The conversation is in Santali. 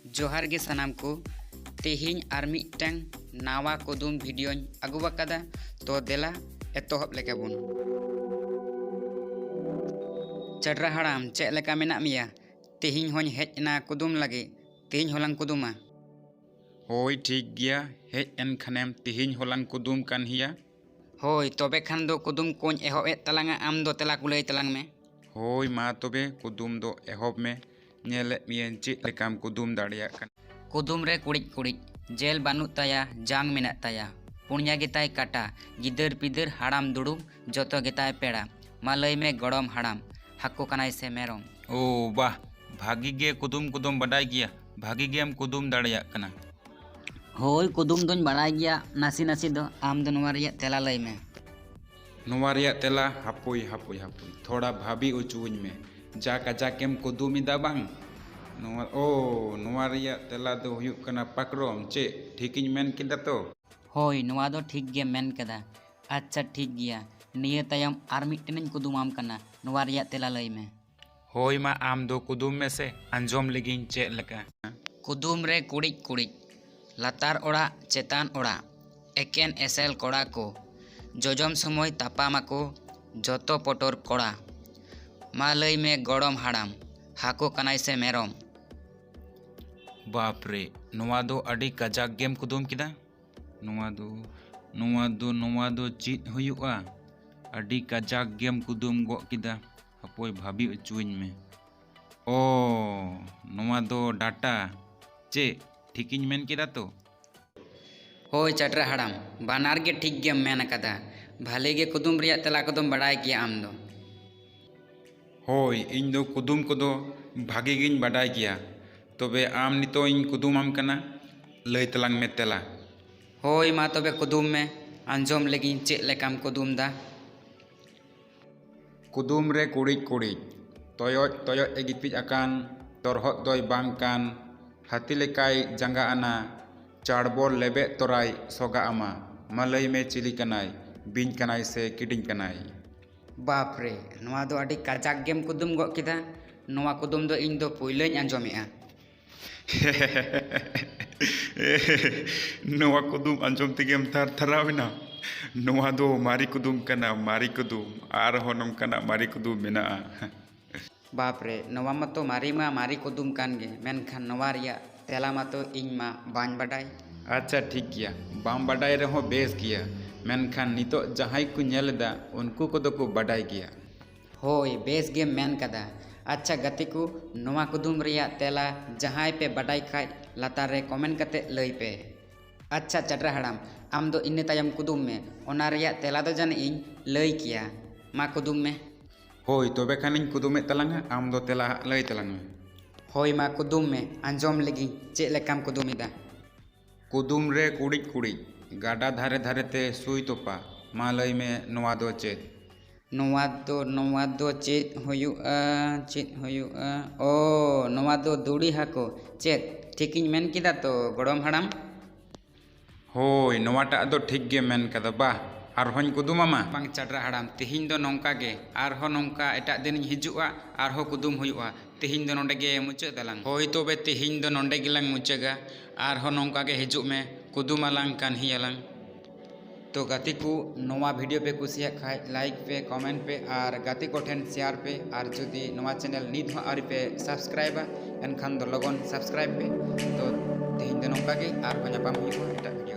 जोहार गे सानाम को तेहिं आर मिदटांग नावा कुदुम भिडियोñ आगु आकादा तो देला एतोहब लेका बुन। चड्रा हाड़ाम चेक लेका मेना मिया तेहिं होñ हेज ना कुदुम लगे तेहिं होलांग कुदुमा। होय ठीक गया हेज एन खानेम तेहिं होलांग कुदुम कान हिया। होय तोबे खान दो कुदुम कोñ एहोब तलांगा आम दो तेला कुलई तलांग में। होय मा तोबे कुदुम दो एहोब में नेले मियन चेक लेकाम कुदुम दाड़िया कान। कुदुम रे कुड़िज कुड़िज जेल बानुत ताया जांग मेना ताया पुण्या गेताय काटा गिदर पिदर हाड़ाम दुड़ुब जतो गेताय पेड़ा मा लई में गड़म हाड़ाम हाको कनाय से मेरम। ओ वाह भागी गे कुदुम कुदुम बडाय गया भागी गेम कुदुम दाड़िया कना। होय कुदुम दोñ बाड़ाय गया नासी नासी दो आम दो नोवा रिया तेला लई में। नोवा रिया तेला हापुई हापुई हापुई थोड़ा भाभी उचुñ में जा काजाकेम कुदुमिदा बांग। नोवा रिया तेला दो हुयुग कना पाकरम चे ठीकिñ मेन किदा तो। होय नोवा दो ठीक गे मेन कदा। अच्छा ठीक गया निये तायम आर मिदटेनिñ कुदुमाम कना नोवा रिया तेला लई में। होय मा आम दो कुदुम में से अंजोम लगिñ चे लेका। कुदुम रे कुड़िज कुड़िज लातार ओड़ा चेतान ओड़ा एकेन एसेल कोड़ा को जोजम समय तापामाको जतो पटर कोड़ा मा लई में गड़म हाड़ाम हाको कनाय से मेरम। बाप रे नोवा दो अडी कजाक गेम कुदुम किदा। नोवा दो चीत हुयुआ अडी कजाक गेम कुदुम गो किदा हापोय भाभी उचुñ में। ओ नोवा दो डाटा चे ठीकिñ मेन किदा तो। होय चट्रा हाड़ाम बानार गे ठीक गे मेन कदा भाले गे कुदुम रिया तेला कुदुम बाड़ाय गया आम दो। होय इñ दो कुदुम कोदो भागी गिñ बाडाय गया तबे आम नितो इñ कुदुमाम कना लई तलांग में तेला। होय मा तबे कुदुम में आंजोम लगिñ चेक लेकाम कुदुम दा। कुदुम रे कुड़िज कुड़िज तोयoj तोयoj ए गिपिज आकान तोरहत दोय बांग कान हाथी लेकाय जांगा आना चाड़बोल लेबे तोराय सोगा आमा मा लई में चिली कनाय बिñ कनाय से किडिñ कनाय। बाप रे नोवा दो अडी काजाक गेम कुदुम गो किदा नोवा कुदुम दो इñ दो पुइलैñ आंजोमेआ। नोवा कुदुम आंजोम तेगेम थार थराविना नोवा दो मारी कुदुम कना मारी कुदुम आर हो नोंकाना मारी कुदुम मेनाआ। बाप रे नोवा मातो मारी कुदुम कान गे मेनखान नोवा रिया तेला मातो इñ मा बाñ बाडाय। अच्छा ठीक गया बाम बाडाय रहो बेस गया मेनखान नितो जहाई को नेलदा उनको को दो को बाडाय गया। होय बेस गे मेन कदा। अच्छा गति को नोवा कुदुम रिया तेला जहाई पे बाडाय खाय लातार रे कमेंट कते लई पे। अच्छा चट्रा हाड़ाम आम दो इन्ने तायम कुदुम में ओना रिया तेला दो जाने इñ लई किया मा कुदुम में। होय तोबे खानिñ कुदुमे तलांगा आम दो तेला लई तलांग में। होय मा कुदुम में आंजोम लगी चेक लेकाम कुदुमिदा। कुदुम रे कुड़िज कुड़िज गाडा धारे धारे ते सुई तोपा मा लई में नोवा दो चेत। नोवा दो चेत हुयुआ ओ नोवा दो दुड़ी हाको चेत ठीकिñ मेन किदा तो गड़म हाड़ाम। होय नोवाटा दो ठीक गे मेन कदा बा आर होñ कुदुमामा। बांग चड्रा हाड़ाम तेहिñ दो नोंका गे आरहो नोंका एटाग दिन हिजुआ आरहो कुदुम हुयुआ तेहिñ दो नोंडे गे मुचाद दालांग। होय तोबे तेहिñ दो नोंडे गिलांग मुचागा आरहो नोंका गे हिजुग में कुदुमालांग कान्हियालांग। तो गाती को नोवा वीडियो पे कुसिया खाय लाइक पे कमेंट पे और गाती को ठेन शेयर पे और जुदी नोवा चैनल नित हो आरी पे सब्सक्राइबा एनखान दो लगन सब्सक्राइब पे। तो तेहिñ दो नोंका गे आर हो ᱧᱟᱯᱟᱢ हुयुआ एटाग वीडियो।